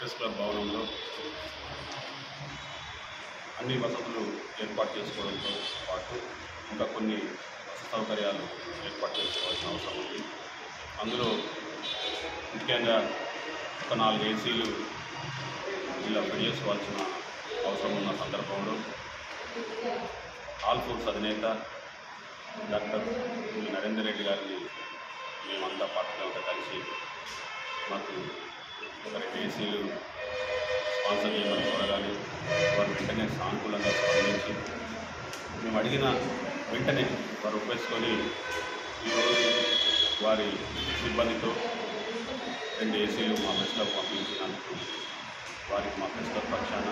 Press club భవనంలో అన్ని వసతులు ఏర్పాటు చేసుకోవడంతో పాటు ఇంకా కొన్ని వసతి సౌకర్యాలు ఏర్పాటు చేసుకోవాల్సిన అవసరం ఉంది. అందులో ముఖ్యంగా ఒక 4 ఏసీలు ఇలా ఫిట్ చేసుకోవాల్సిన అవసరం ఉన్న సందర్భంలో ఆల్ ఫోర్స్ అధినేత డాక్టర్ నరేందర్ రెడ్డి గారిని మేమంతా పార్టీలంతా కలిసి మాకు ఒక 2 ఏసీలు స్పాన్సర్ చేయమని కోరగానే వారు వెంటనే సానుకూలంగా స్పందించి మేము అడిగిన వెంటనే వారు ఒప్పేసుకొని ఈరోజు వారి సిబ్బందితో 2 ఏసీలు మా ప్రెస్ క్లబ్ పంపించినందుకు వారికి మా ప్రెస్ క్లబ్ పక్షాన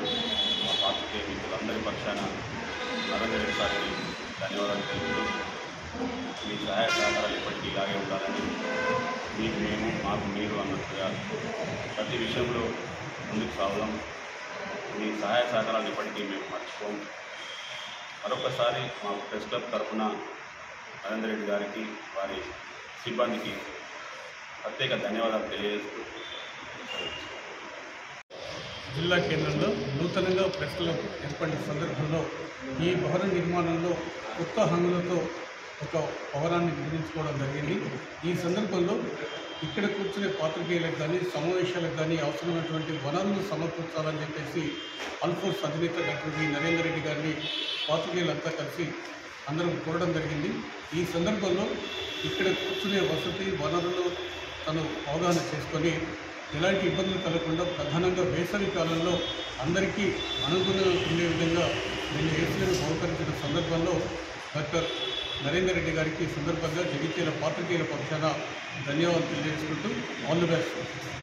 మా పార్టీకే మిత్రులందరి పక్షాన నరేందర్ రెడ్డి సార్కి ధన్యవాదాలు తెలుపుతూ మీ సహాయ సహకారాలు ఇప్పటికీ ఇలాగే ఉండాలని మీకు మేము మాకు మీరు అన్నట్టుగా ప్రతి విషయంలో ముందుకు సాగుదాం. మీ సహాయ సహకారాలు ఇప్పటికీ మేము మర్చిపోం. మరొకసారి మా ప్రెస్ క్లబ్ తరఫున నరేందర్ రెడ్డి గారికి వారి సిబ్బందికి ప్రత్యేక ధన్యవాదాలు తెలియజేస్తూ జిల్లా కేంద్రంలో నూతనంగా ప్రెస్ క్లబ్ ఏర్పడిన సందర్భంలో ఈ భవన నిర్మాణంలో కొత్త హంగులతో ఒక భవనాన్ని నిర్మించుకోవడం జరిగింది. ఈ సందర్భంలో ఇక్కడ కూర్చునే పాత్రికేయులకు కానీ సమావేశాలకు కానీ అవసరమైనటువంటి వనరులు సమకూర్చాలని చెప్పేసి ఆల్ఫోర్స్ అధినేత డాక్టర్ నరేందర్ రెడ్డి గారిని పాత్రికేయులంతా కలిసి అందరం కోరడం జరిగింది. ఈ సందర్భంలో ఇక్కడ కూర్చునే వసతి వనరులు తను అవగాహన చేసుకొని ఎలాంటి ఇబ్బందులు కలగకుండా ప్రధానంగా వేసవి కాలంలో అందరికీ అనుగుణంగా ఉండే విధంగా 2 ఏసీలను బహుకరించిన సందర్భంలో డాక్టర్ నరేందర్ రెడ్డి గారికి సందర్భంగా జగిత్యాల పాత్రికేయుల పక్షాన ధన్యవాదాలు తెలియజేసుకుంటూ ఆల్ ది బెస్ట్.